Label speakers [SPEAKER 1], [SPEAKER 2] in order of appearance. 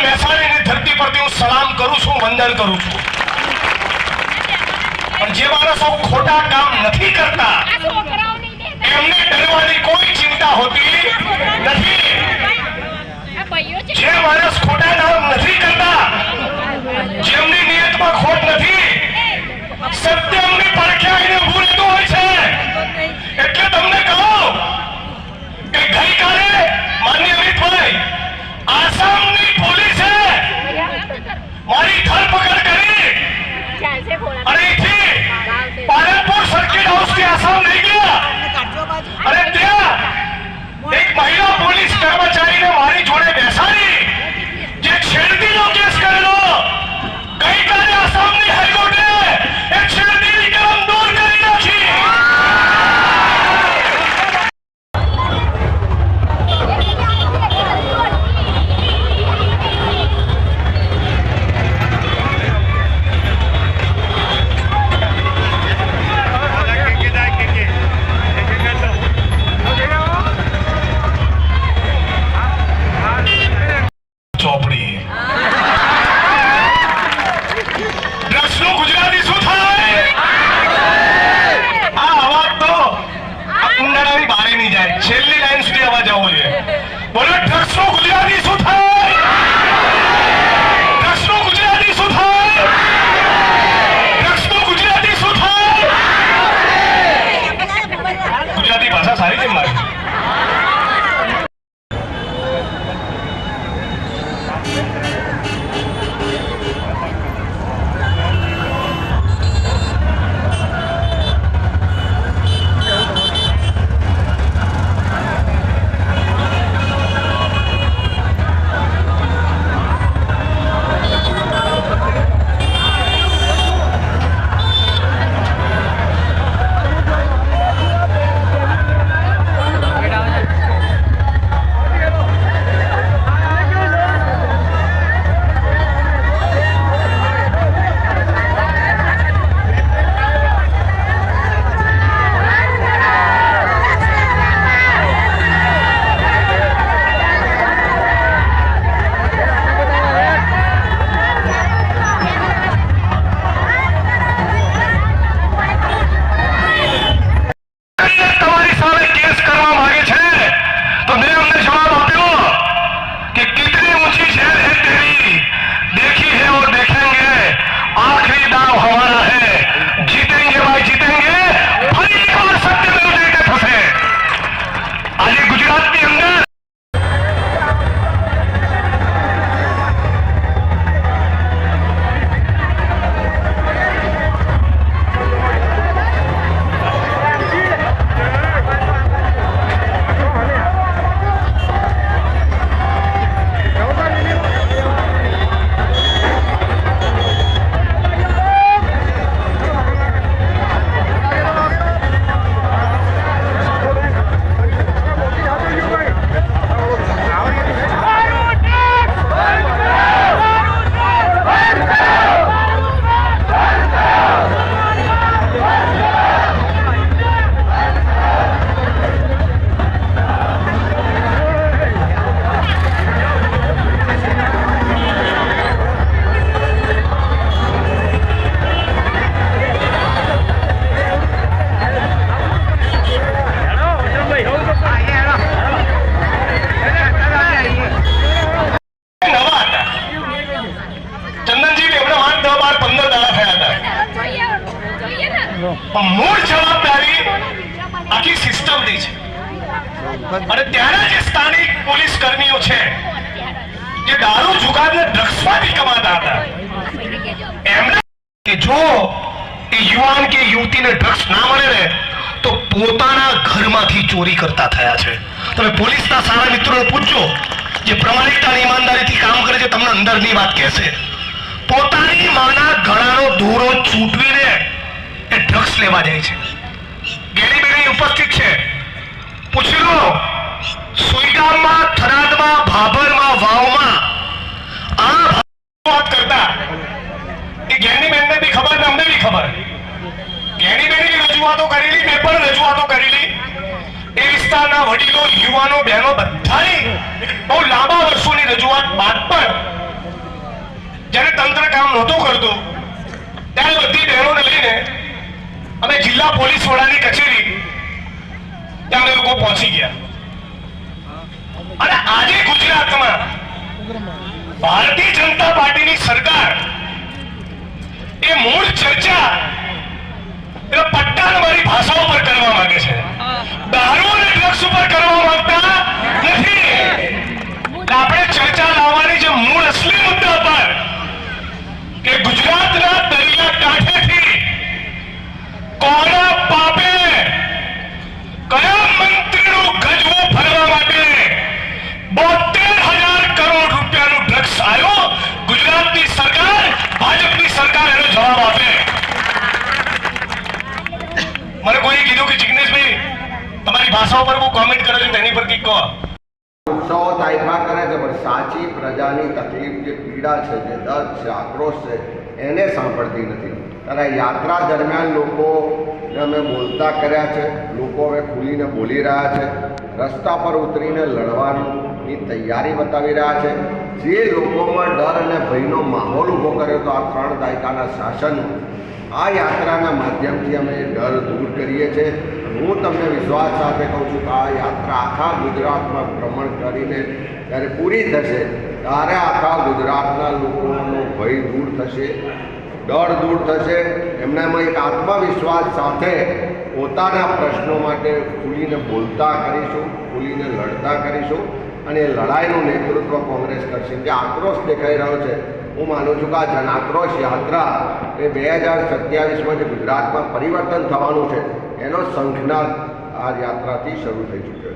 [SPEAKER 1] મહેસાણાની ધરતી પરથી હું સલામ કરું છું, વંદન કરું છું. પણ જે માણસો ખોટા કામ નથી કરતા એમને ડરવાની કોઈ ચિંતા હોતી નથી. જે માણસ ખોટા કામ નથી કરતા, જેમની નિયતમાં ખોટ નથી, સત્ય એમની પડખે આવીને ઊભું રહેતું હોય છે. એટલે તમને કહું કે ગઈકાલે માનનીય અમિતભાઈ, આસામની પોલીસે મારી ધરપકડ કરી અને અહીંથી પાલનપુર સર્કિટ હાઉસથી આસામ લઈ ગયા અને ત્યાં એક મહિલા પોલીસ કર્મચારીને મારી જોડે બેસાડી જે છેડતીનો કેસ કરેલો. ગઈકાલે આસામની હાઈકોર્ટે એક છેડતીની કલમ દૂર કરી નાખી. છેલ્લી લાઈન સુધી અવાજ આવવો જોઈએ. બોલો, ડ્રગ્સનું ગુજરાતી શું થાય? ડ્રગ્સનું ગુજરાતી શું થાય? ડ્રગ્સનું ગુજરાતી શું થાય? ગુજરાતી ભાષા સારી છે મારી. મૂળ જવાબદારી આખી સિસ્ટમની છે. અને ત્યારે જે સ્થાનિક પોલીસ કર્મીઓ છે જે દારૂ જુગારને ડ્રગ્સમાંથી કમાતા હતા, એમને કે જો એ યુવાન કે યુવતીને ડ્રગ્સ ના મળે ને તો પોતાના ઘરમાંથી ચોરી કરતા થયા છે. તમે પોલીસના સારા મિત્રોને પૂછજો જે પ્રમાણિકતા અને ઈમાનદારીથી કામ કરે છે, તમને અંદરની વાત કહેશે. પોતાની માના ગળાનો દોરો છૂટવીને એ ડ્રગ્સ લેવા જાય છે. ગેરી બેરી ઉપસ્થિત છે, પૂછી લો. સુઈગામમાં, થરાદમાં, ભાભરમાં, વાવમાં આ વાત કરતા એ ગેની બેનને બી ખબર ને અમને બી ખબર. ગેની બેની રજૂઆતો કરેલી, મેં પણ રજૂઆતો કરેલી. એ વિસ્તારના વડીલો, યુવાનો, બહેનો બધાની બહુ લાંબા વર્ષોની રજૂઆત બાદ પણ જ્યારે તંત્ર કામ નહોતું કરતું ત્યારે બધી બહેનોને લઈને અમે જિલ્લા પોલીસ વડાની કચેરી ત્યાં અમે લોકો પહોંચી ગયા અને આજે ગુજરાતમાં ભારતીય જનતા પાર્ટીની સરકાર એ મૂળ ચર્ચા પટ્ટાનવાળી ભાષાઓ પર કરવા માંગે છે, દારૂ અને ડ્રગ્સ ઉપર કરવા માંગતા નથી. આપણે ચર્ચા લાવવાની જે મૂળ અસલી મુદ્દા પર કે ગુજરાતના દરિયા કાંઠેથી કોના પાપે કયા મંત્રીનું ગજવું ફરવા માટે 72,000 કરોડ રૂપિયાનું ડ્રગ્સ આવ્યો, ગુજરાતની સરકાર, ભાજપની સરકાર એનો જવાબ આપે. મને કોઈ કીધું કે જિગ્નેશભાઈ તમારી ભાષા ઉપર હું કોમેન્ટ કરો છો તેની પર કંઈક કહો.
[SPEAKER 2] ઉત્સવો તાઇફા કરે છે પણ સાચી પ્રજાની તકલીફ, જે પીડા છે, જે દર્દ છે, આક્રોશ છે, એને સાંભળતી નથી. ત્યારે યાત્રા દરમિયાન લોકોને અમે બોલતા કર્યા છે, લોકો હવે ખુલીને બોલી રહ્યા છે, રસ્તા પર ઉતરીને લડવાની તૈયારી બતાવી રહ્યા છે. જે લોકોમાં ડર અને ભયનો માહોલ ઊભો કર્યો હતો આ 3 દાયકાના શાસન, આ યાત્રાના માધ્યમથી અમે ડર દૂર કરીએ છીએ. હું તમને વિશ્વાસ સાથે કહું છું કે આ યાત્રા આખા ગુજરાતમાં ભ્રમણ કરીને જ્યારે પૂરી થશે ત્યારે આખા ગુજરાતના લોકોનો ભય દૂર થશે, ડર દૂર થશે. એમનામાં એક આત્મવિશ્વાસ સાથે પોતાના પ્રશ્નો માટે ખુલીને બોલતા કરીશું, ખુલીને લડતા કરીશું અને એ લડાઈનું નેતૃત્વ કોંગ્રેસ કરશે. જે આક્રોશ દેખાઈ રહ્યો છે, હું માનું છું કે આ જન આક્રોશ યાત્રા એ 2027માં જે ગુજરાતમાં પરિવર્તન થવાનું છે એનો શંખનાદ આ યાત્રાથી શરૂ થઈ ચૂક્યો.